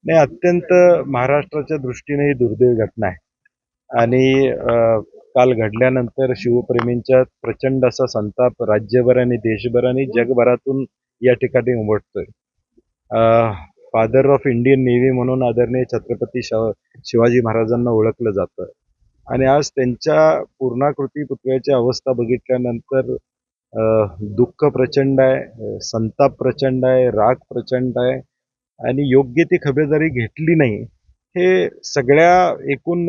नाही, अत्यंत महाराष्ट्राच्या दृष्टीने ही दुर्दैवी घटना आहे आणि काल घडल्यानंतर शिवप्रेमींच्यात प्रचंड असा संताप राज्यभर आणि देशभर आणि जगभरातून या ठिकाणी उमटतोय. फादर ऑफ इंडियन नेव्ही म्हणून आदरणीय छत्रपती शिवाजी महाराजांना ओळखलं जातं आणि आज त्यांच्या पूर्णाकृती पुतळ्याची अवस्था बघितल्यानंतर दुःख प्रचंड आहे, संताप प्रचंड आहे, राग प्रचंड आहे आणि योग्य ती खबरदारी घेतली नाही. हे सगळ्या एकूण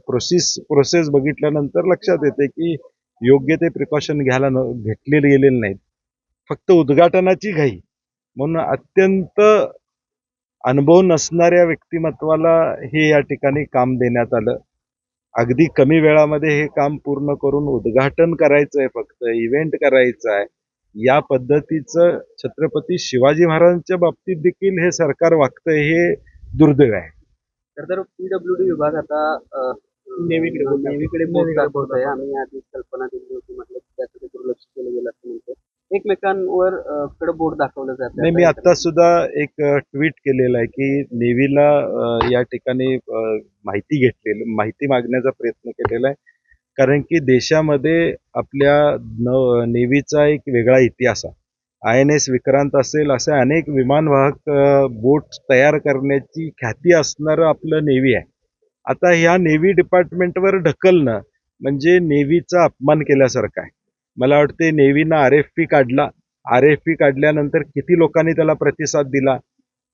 प्रोसेस बघितल्यानंतर लक्षात येते की योग्य ते प्रिकॉशन घेतलेले गेलेले नाहीत. फक्त उद्घाटनाची घाई म्हणून अत्यंत अनुभव नसणाऱ्या व्यक्तिमत्वाला हे या ठिकाणी काम देण्यात आलं. अगदी कमी वेळामध्ये हे काम पूर्ण करून उद्घाटन करायचं आहे, फक्त इव्हेंट करायचा आहे. या पद्धतीचं छत्रपती शिवाजी महाराजांच्या बाबतीत देखील हे सरकार वागतंय, हे दुर्दैव आहे. तर पीडब्ल्यूडी विभाग आता नेव्हीकडे बोट दाखवत आहे. आम्ही आधी कल्पना दिली होती, म्हटलं त्याकडे दुर्लक्ष केलं गेलं असं म्हणतो. एकमेकांवर कडे बोट दाखवलं जात नाही, मी आता सुद्धा एक ट्विट केलेलं आहे की नेव्हीला या ठिकाणी माहिती मागण्याचा प्रयत्न केलेला आहे. कारण की देशामध्ये आपल्या नेव्हीचा एक वेगळा इतिहास आहे. INS विक्रांत असेल, असे अनेक विमानवाहक बोट तयार करण्याची ख्याती असणारं आपलं नेव्ही आहे. आता ह्या नेव्ही डिपार्टमेंटवर ढकलणं म्हणजे नेव्हीचा अपमान केल्यासारखं आहे. मला वाटते नेव्हीनं RFP काढला. RFP काढल्यानंतर किती लोकांनी त्याला प्रतिसाद दिला.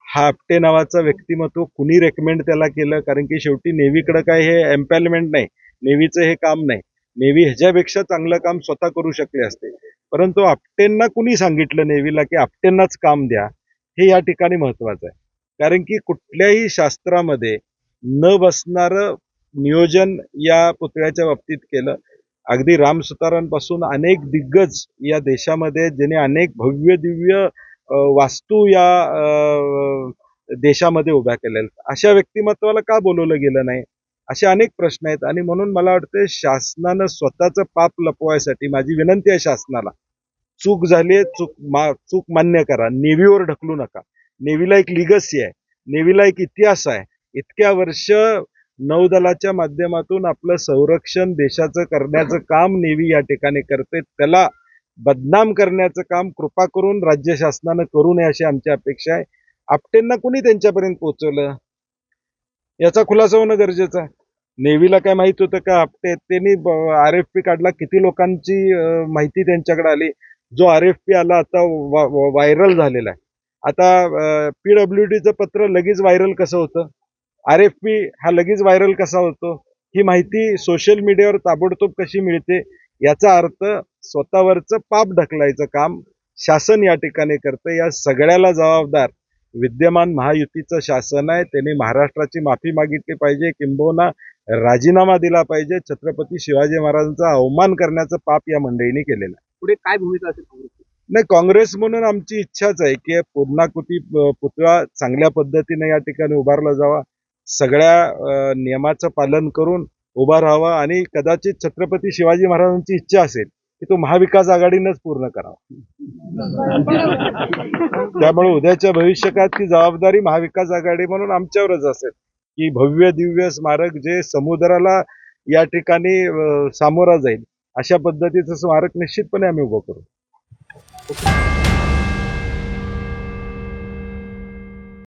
हा आपटे नावाचा व्यक्तिमत्व कुणी रेकमेंड त्याला केलं, कारण की शेवटी नेव्हीकडे काय हे एम्पॅलमेंट नाही, नेव्हीचं हे काम नाही. नेव्ही ह्याच्यापेक्षा चांगलं काम स्वतः करू शकले असते, परंतु आपटेंना कुणी सांगितलं नेव्हीला की आपटेंनाच काम द्या, हे या ठिकाणी महत्वाचं आहे. कारण की कुठल्याही शास्त्रामध्ये न बसणारं नियोजन या पुतळ्याच्या बाबतीत केलं. अगदी राम सुतारांपासून अनेक दिग्गज या देशामध्ये ज्याने अनेक भव्य दिव्य वास्तू या देशामध्ये उभ्या केलेल्या, अशा व्यक्तिमत्वाला का बोलवलं गेलं नाही, असे अनेक प्रश्न आहेत. आणि म्हणून मला वाटतं शासनानं स्वतःचं पाप लपवायसाठी, माझी विनंती आहे शासनाला, चूक झाली, चूक मान्य करा, नेव्हीवर ढकलू नका. नेव्हीला एक लिगसी आहे, नेव्हीला एक इतिहास आहे. इतक्या वर्ष नौदलाच्या माध्यमातून आपलं संरक्षण देशाचं करण्याचं काम नेव्ही या ठिकाणी करते. त्याला बदनाम करण्याचं काम कृपा करून राज्य शासनानं करू नये, अशी आमची अपेक्षा आहे. आपटेंना कुणी त्यांच्यापर्यंत पोहोचवलं, याचा खुलासा होणं गरजेचं आहे. नेव्हीला काय माहित होतं का आपटे? त्यांनी RFP काढला, किती लोकांची माहिती त्यांच्याकडे आली. जो RFP आला आता व्हायरल झालेला आहे. आता PWDचं पत्र लगेच व्हायरल कसं होतं, RFP हा लगेच व्हायरल कसा होतो, ही माहिती सोशल मीडियावर ताबडतोब कशी मिळते, याचा अर्थ स्वतःवरचं पाप ढकलायचं काम शासन या ठिकाणी करतं. या सगळ्याला जबाबदार विद्यमान महायुतीचं शासन आहे. त्यांनी महाराष्ट्राची माफी मागितली पाहिजे, किंबहुना राजीनामा दिला पाहिजे. छत्रपती शिवाजी महाराजांचा अवमान करण्याचं पाप या मंडळीने केलेलं आहे. पुढे काय भूमिका असेल काँग्रेसची? नाही, काँग्रेस म्हणून आमची इच्छाच आहे की पूर्णाकृती पुतळा चांगल्या पद्धतीने या ठिकाणी उभारला जावा, सगळ्या नियमाचं पालन करून उभा राहावा आणि कदाचित छत्रपती शिवाजी महाराजांची इच्छा असेल की तो महाविकास आघाडीनंच पूर्ण करावा. त्यामुळे उद्याच्या भविष्यकाळात ती जबाबदारी महाविकास आघाडी म्हणून आमच्यावरच असेल की भव्य दिव्य स्मारक जे समुद्राला या ठिकाणी सामोरा जाईल, अशा पद्धतीचं स्मारक निश्चितपणे आम्ही उभं करू.